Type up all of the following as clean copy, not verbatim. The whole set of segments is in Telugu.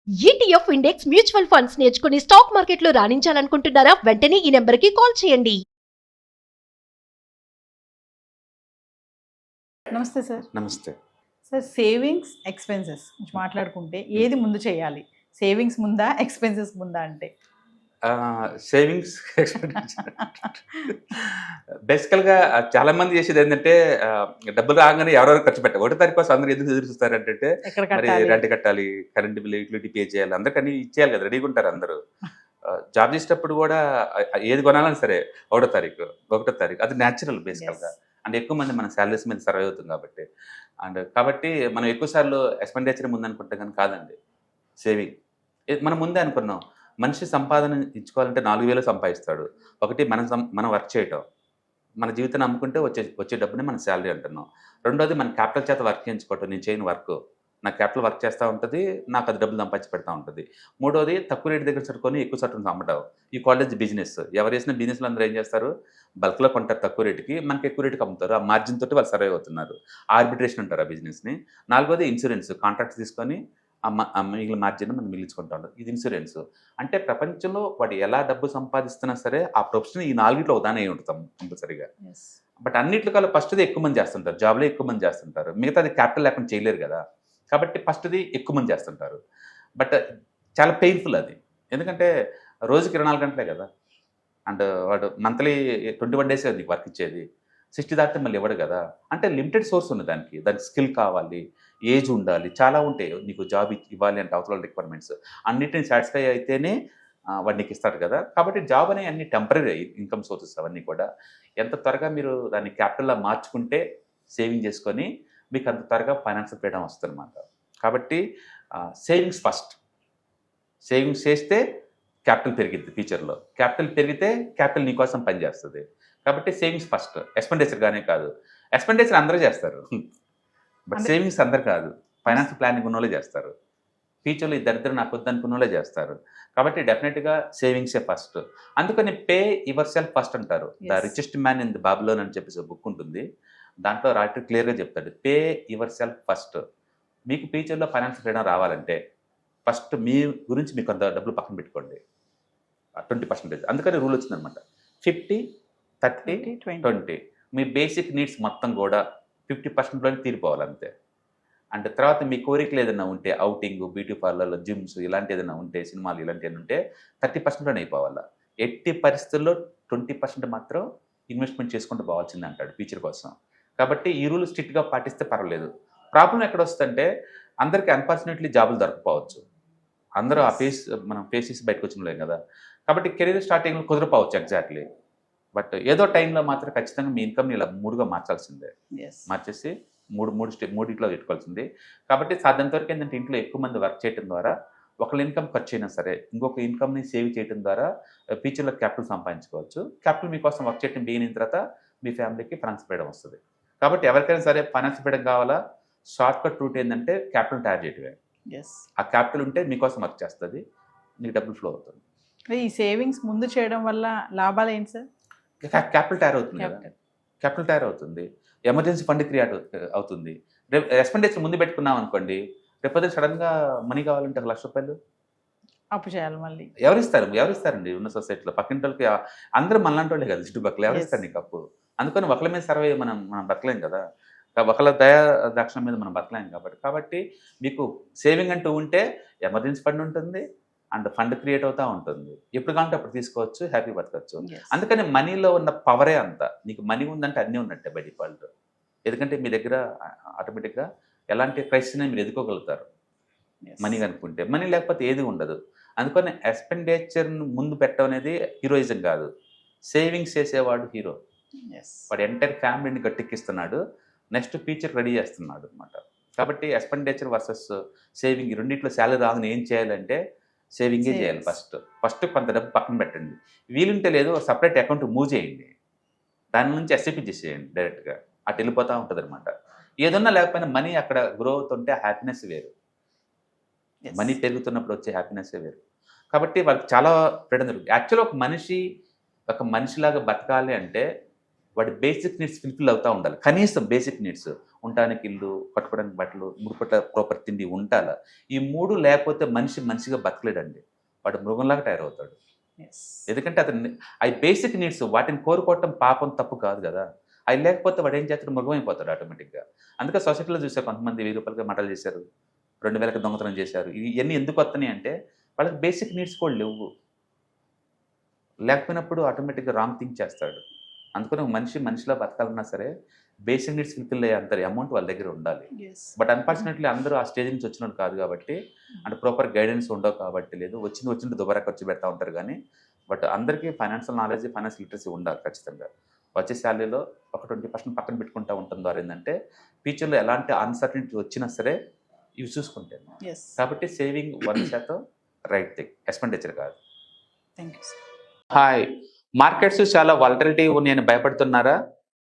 ఈటీఎఫ్ ఇండెక్స్ మ్యూచువల్ ఫండ్స్ నేర్చుకుని స్టాక్ మార్కెట్లో రాణించాలనుకుంటున్నారా? వెంటనే ఈ నెంబర్కి కాల్ చేయండి. నమస్తే సార్. నమస్తే. సార్, సేవింగ్స్, ఎక్స్‌పెన్సెస్ గురించి మాట్లాడుకుంటే ఏది ముందు చేయాలి? సేవింగ్స్ ముందా? ఎక్స్‌పెన్సెస్ ముందా అంటే? సేవింగ్స్ బేసికల్‌గా చాలా మంది చేసేది ఏంటంటే డబ్బులు రాగానే ఎవరెవరు ఖర్చు పెట్టాలి. ఒకటో తారీఖు కోసం అందరూ ఎందుకు ఎదురు చూస్తారు అంటే ఎక్కడ మరి కట్టాలి? రెంట్ కట్టాలి, కరెంట్ బిల్, యూటిలిటీ పే చేయాలి, అందరికీ ఇచ్చేయాలి కదా, రెడీగా ఉంటారు అందరూ. జాబ్ చేసేటప్పుడు కూడా ఏది కొనాలని సరే ఒకటో తారీఖు అది న్యాచురల్ బేసికల్‌గా. Yes. అంటే ఎక్కువ మంది మన సాలరీస్ మీద సర్వైవ్ అవుతుంది కాబట్టి. కాబట్టి మనం ఎక్కువ సార్లు ఎక్స్‌పెండిచర్ ముందు అనుకుంటే కానీ కాదండి. సేవింగ్ మనం ముందే అనుకున్నాం. మనిషి సంపాదన ఇచ్చుకోవాలంటే 4,000 సంపాదిస్తాడు. ఒకటి మనం వర్క్ చేయటం. మన జీవితాన్ని నమ్ముకుంటే వచ్చే డబ్బుని మన సాలరీ అంటున్నాం. రెండోది మన క్యాపిటల్ చేత వర్క్ చేయించుకోవటం. నేను చేయని వర్క్. నా క్యాపిటల్ వర్క్ చేస్తా ఉంటది. నాకు అది డబ్బులు సంపాదించి పెడతా ఉంటది. మూడోది తక్కువ రేటు దగ్గర సరుకొని ఎక్కువ సరుకుని అమ్మటం. ఈ కాలేజ్ బిజినెస్. ఎవరేసిన బిజినెస్‌లో అందరూ ఏం చేస్తారు? బల్క్‌లో కొంటారు తక్కువ రేటుకి. మనకి ఎక్కువ రేటుకి అమ్ముతారు. ఆ మార్జిన్ తోటి వాళ్ళు సర్వైవ్ అవుతున్నారు. ఆర్బిట్రేషన్ అంటారు ఆ బిజినెస్‌ని. నాలుగోది ఇన్సూరెన్స్. కాంట్రాక్ట్స్ తీసుకొని మిగిలిన మార్జిన్ మనం మిగిలించుకుంటా ఉంటాం. ఇది ఇన్సూరెన్స్. అంటే ప్రపంచంలో వాడు ఎలా డబ్బు సంపాదిస్తున్నా సరే ఆ ప్రొఫెషన్ ఈ నాలుగిట్లో ఒకదాని అయి ఉంటాం కంపల్సరీగా. Yes. బట్ అన్నిట్లకల్లా ఫస్ట్‌ది ఎక్కువ మంది చేస్తుంటారు. జాబ్‌లో ఎక్కువ మంది చేస్తుంటారు. మిగతాది క్యాపిటల్ లేకుండా చేయలేరు కదా! కాబట్టి ఫస్ట్‌ది ఎక్కువ మంది చేస్తుంటారు. బట్ చాలా పెయిన్‌ఫుల్ అది. ఎందుకంటే రోజుకి 24 గంటలే కదా! అండ్ వాడు మంత్లీ 21 డేసే నీకు వర్క్ ఇచ్చేది. 60 దాటితే మళ్ళీ ఇవ్వడు కదా! అంటే లిమిటెడ్ సోర్స్ ఉంది దానికి. దానికి స్కిల్ కావాలి, ఏజ్ ఉండాలి, చాలా ఉంటాయి. నీకు జాబ్ ఇవ్వాలి అంటే అవతల రిక్వైర్మెంట్స్. అన్నిటిని సాటిస్ఫై అయితేనే వాడు నీకు ఇస్తాడు కదా! కాబట్టి జాబ్ అనేవి అన్ని టెంపరరీ ఇన్‌కమ్ సోర్సెస్ అవన్నీ కూడా. ఎంత త్వరగా మీరు దాన్ని క్యాపిటల్‌లా మార్చుకుంటే సేవింగ్ చేసుకొని మీకు అంత త్వరగా ఫైనాన్షియల్ ఫ్రీడమ్ వస్తుందన్నమాట. కాబట్టి సేవింగ్స్ ఫస్ట్. సేవింగ్స్ చేస్తే క్యాపిటల్ పెరిగిద్ది ఫ్యూచర్‌లో. క్యాపిటల్ పెరిగితే క్యాపిటల్ నీ కోసం పనిచేస్తది. కాబట్టి సేవింగ్స్ ఫస్ట్. ఎక్స్‌పెండిచర్ గానే కాదు. ఎక్స్‌పెండిచర్ అందరూ చేస్తారు. బట్ అంటే సేవింగ్స్ అందరు కాదు. ఫైనాన్షియల్ ప్లానింగ్ ఉన్నోళ్ళే చేస్తారు. ఫ్యూచర్‌లో ఈ దరిద్రం నాకొద్దనుకున్నోళ్ళే చేస్తారు. కాబట్టి డెఫినిట్‌గా సేవింగ్సే ఫస్ట్. అందుకని పే యువర్ సెల్ఫ్ ఫస్ట్ అంటారు. 'The Yes. Richest man in the Babylon' అని చెప్పేసి ఒక బుక్ ఉంటుంది. దాంట్లో రాయిటర్ క్లియర్‌గా చెప్తాడు. Pay your self first. మీకు ఫ్యూచర్‌లో ఫైనాన్షియల్ ఫ్రీడమ్ రావాలంటే ఫస్ట్ మీ గురించి మీకు కొంత డబ్బులు పక్కన పెట్టుకోండి. 20% అందుకని రూల్ వచ్చిందనమాట. 50, 30, 20, 20. 20 మీ బేసిక్ నీడ్స్ మొత్తం కూడా 50%లోనే తీరిపోవాలి అంతే. అంటే తర్వాత మీ కోరికలు ఏదైనా ఉంటే ఔటింగ్, బ్యూటీ పార్లర్‌లో, జిమ్స్ ఇలాంటి ఏదైనా ఉంటే, సినిమాలు ఇలాంటివి ఉంటే 30%లోనే అయిపోవాలా. ఎట్టి పరిస్థితుల్లో 20% మాత్రం ఇన్వెస్ట్‌మెంట్ చేసుకుంటూ పోవాల్సిందే అంటాడు ఫ్యూచర్ కోసం. కాబట్టి ఈ రూల్ స్ట్రిక్ట్‌గా పాటిస్తే పర్వాలేదు. ప్రాబ్లమ్ ఎక్కడొస్తదంటే అందరికి అన్‌ఫార్చునేట్‌లీ జాబులు దొరకకపోవచ్చు. అందరూ ఆ Yes. మనం ఫేస్ చేసి బయటకొచ్చినోళ్ళే కదా! కాబట్టి కెరీర్ స్టార్టింగ్‌లో కుదరకపోవచ్చు ఎగ్జాక్ట్‌లీ. బట్ ఏదో టైంలో మాత్రం ఖచ్చితంగా మీ ఇన్‌కమ్‌ని ఇలా 3గా మార్చాల్సిందే. Yes. మార్చేసి మూడిట్లో పెట్టుకోవాల్సింది. కాబట్టి సాధ్యమైనంత వరకు ఏంటంటే ఇంట్లో ఎక్కువ మంది వర్క్ చేయడం ద్వారా ఒకళ్ళ ఇన్‌కమ్ ఖర్చయినా సరే, ఇంకొక ఇన్‌కమ్‌ని సేవ్ చేయడం ద్వారా ఫ్యూచర్‌లో క్యాపిటల్ సంపాదించుకోవచ్చు. క్యాపిటల్ మీకోసం వర్క్ చేయడం బిగిన్ అయిన తర్వాత మీ ఫ్యామిలీకి ఫైనాన్షియల్ ఫ్రీడమ్ వస్తది. కాబట్టి ఎవరికైనా సరే ఫైనాన్షియల్ ఫ్రీడమ్ కావాలా? షార్ట్‌కట్ రూట్ ఏందంటే క్యాపిటల్ తయారు చేయడమే. Yes. ఆ క్యాపిటల్ ఉంటే మీకోసం వర్క్ చేస్తది. మీకు డబ్బులు ఫ్లో అవుతుంది. ఈ సేవింగ్స్ ముందు చేయడం వల్ల లాభాలు ఏంటి సార్? క్యాపిటల్ తయారవుతుంది కదా! Capital. క్యాపిటల్ తయారవుతుంది. ఎమర్జెన్సీ ఫండ్ క్రియేట్ అవుతుంది. రేపు ఎక్స్‌పెండిచర్ ముందు పెట్టుకున్నాం అనుకోండి, రేపొద్దున సడెన్‌గా మనీ కావాలంటే ఒక ₹1,00,000 అప్పు చేయాలి మళ్ళీ. ఎవరిస్తారండి ఉన్న సొసైటీలో? పక్కింటోళ్ళకి అందరూ మనలాంటోళ్ళే కదా చుట్టుపక్కల. Yes. ఎవరిస్తారు నీకు అప్పు? అందుకని ఒకళ్ళ మీద సర్వైవ్ మనం బతకలేం కదా! ఒకళ్ళ దయా దాక్షిణ్యం మీద మనం బతకలేం కాబట్టి మీకు సేవింగ్ అంటూ ఉంటే ఎమర్జెన్సీ ఫండ్ ఉంటుంది. అండ్ ఫండ్ క్రియేట్ అవుతా ఉంటుంది. ఎప్పుడు కావాలంటే అప్పుడు తీసుకోవచ్చు. హ్యాపీ బతకచ్చు. Yes. అందుకని మనీలో ఉన్న పవరే అంత. నీకు మనీ ఉందంటే అన్నీ ఉన్నట్టే బై డిఫాల్ట్. ఎందుకంటే మీ దగ్గర ఆటోమేటిక్‌గా ఎలాంటి క్రైసిస్‌ని మీరు ఎదుర్కోగలుగుతారు. Yes. మనీ కనుక్కుంటే. మనీ లేకపోతే ఏది ఉండదు. అందుకని ఎక్స్‌పెండిచర్‌ని ముందు పెట్టడం అనేది హీరోయిజం కాదు. సేవింగ్స్ చేసేవాడు హీరో. Yes. వాడు ఎంటైర్ ఫ్యామిలీని గట్టెక్కిస్తున్నాడు. నెక్స్ట్ ఫ్యూచర్ రెడీ చేస్తున్నాడు అనమాట. కాబట్టి ఎక్స్‌పెండిచర్ వర్సెస్ సేవింగ్ ఈ రెండిట్లో సాలరీ రాగానే ఏం చేయాలంటే సేవింగే చేయాలి Savings. ఫస్ట్ కొంత డబ్బు పక్కన పెట్టండి. వీలుంటే లేదు సెపరేట్ అకౌంట్ మూవ్ చేయండి. దాని నుంచి ఎస్ఐపి చేసేయండి డైరెక్ట్‌గా. అటు వెళ్ళిపోతా ఉంటదనమాట. ఏదున్నా లేకపోయినా మనీ అక్కడ గ్రో అవుతుంటే హ్యాపీనెస్ వేరు. Yes. మనీ పెరుగుతున్నప్పుడు వచ్చే హ్యాపీనెస్సే వేరు. కాబట్టి వాళ్ళకి చాలా ఫ్రీడమ్ దొరుకుతుంది. యాక్చువల్‌గా ఒక మనిషిలాగా బతకాలి అంటే వాడి బేసిక్ నీడ్స్ ఫుల్ఫిల్ అవుతూ ఉండాలి. కనీసం బేసిక్ నీడ్స్, ఉండటానికి ఇల్లు, కట్టుకోవడానికి బట్టలు, 3 పూట్ల ప్రాపర్ తిండి ఉండాలి. ఈ 3 లేకపోతే మనిషి మనిషిగా బతకలేడండి, వాడు మృగంలాగా తయారవుతాడు. ఎస్. ఎందుకంటే అతను అవి బేసిక్ నీడ్స్, వాటిని కోరుకోవటం పాపం తప్పు కాదు కదా. అవి లేకపోతే వాడు ఏం చేస్తాడు, మృగం అయిపోతాడు ఆటోమేటిక్గా. అందుకే సొసైటీలో చూసే కొంతమంది 1000 రూపాయలకి మటలు చేశారు, 2000కి దొంగతనం చేశారు. ఇవన్నీ ఎందుకు వస్తున్నాయి అంటే వాళ్ళకి బేసిక్ నీడ్స్ కూడా లేవు. లేకపోయినప్పుడు ఆటోమేటిక్గా రాంగ్ థింక్ చేస్తాడు. అందుకని ఒక మనిషి మనిషిలా బతకాలన్నా సరే బేసిక్ నీడ్స్ ఫుల్ఫిల్ అయ్యే అంత అమౌంట్ వాళ్ళ దగ్గర ఉండాలి. ఎస్. బట్ అన్ఫార్చునేట్లీ అందరూ ఆ స్టేజ్ నుంచి వచ్చిన వాళ్ళు కాదు కాబట్టి, అంటే ప్రాపర్ గైడెన్స్ ఉండవు కాబట్టి, లేదు వచ్చింది దుబారా ఖర్చు పెడతా ఉంటారు. కానీ బట్ అందరికీ ఫైనాన్షియల్ నాలెడ్జ్, ఫైనాన్షియల్ లిటరసీ ఉండాలి ఖచ్చితంగా. వచ్చే శాలరీలో ఒక 20% పక్కన పెట్టుకుంటూ ఉండటం ద్వారా ఏంటంటే ఫ్యూచర్లో ఎలాంటి అన్సర్టనిటీ వచ్చినా సరే ఇవి చూసుకుంటాను. ఎస్. కాబట్టి సేవింగ్ 1% రైట్ థింగ్, ఎక్స్పెండిచర్ కాదు. Thank you sir. Hi, markets చాలా వాలటిలిటీ ఉన్నాయని భయపడుతున్నారా?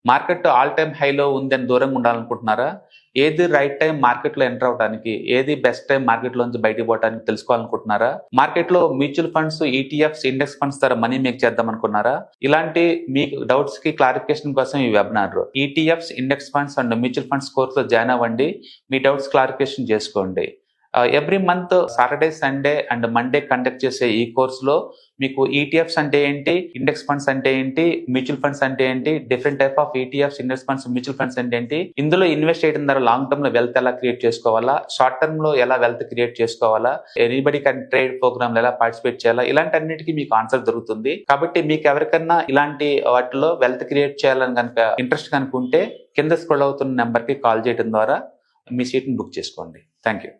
మార్కెట్ ఆల్ టైమ్ హైలో ఉందని దూరంగా ఉండాలనుకుంటున్నారా? ఏది రైట్ టైం మార్కెట్లో ఎంటర్ అవడానికి, ఏది బెస్ట్ టైం మార్కెట్లోంచి బయటకు పోవడానికి తెలుసుకోవాలనుకుంటున్నారా? మార్కెట్లో mutual funds, ETFs, index funds ద్వారా మనీ మేక్ చేద్దాం అనుకున్నారా? ఇలాంటి మీ డౌట్స్ కి క్లారిఫికేషన్ కోసం ఈ webinar. ETFs, index funds and mutual funds కోర్సులో జాయిన్ అవ్వండి, మీ డౌట్స్ క్లారిఫికేషన్ చేసుకోండి. Every month Saturday, Sunday and Monday conduct చేసే ఈ కోర్సులో మీకు ఈటీఎఫ్స్ అంటే ఏంటి, ఇండెక్స్ ఫండ్స్ అంటే ఏంటి, మ్యూచువల్ ఫండ్స్ అంటే ఏంటి, different type of ETFs, index funds, mutual funds అంటే ఏంటి, ఇందులో ఇన్వెస్ట్ చేయడం ద్వారా లాంగ్ టర్మ్ లో వెల్త్ ఎలా క్రియేట్ చేసుకోవాలా, షార్ట్ టర్మ్ లో ఎలా వెల్త్ క్రియేట్ చేసుకోవాలా, ఎనీబడి కెన్ ట్రేడ్ ప్రోగ్రామ్ లో ఎలా పార్టిసిపేట్ చేయాలా, ఇలాంటి అన్నిటికీ మీకు ఆన్సర్ దొరుకుతుంది. కాబట్టి మీకు ఎవరికన్నా ఇలాంటి వాటిలో వెల్త్ క్రియేట్ చేయాలని కనుక ఇంట్రెస్ట్ కనుకుంటే కింద స్క్రోల్ అవుతున్న నెంబర్ కి కాల్ చేయడం ద్వారా మీ సీట్ ని బుక్ చేసుకోండి. Thank you.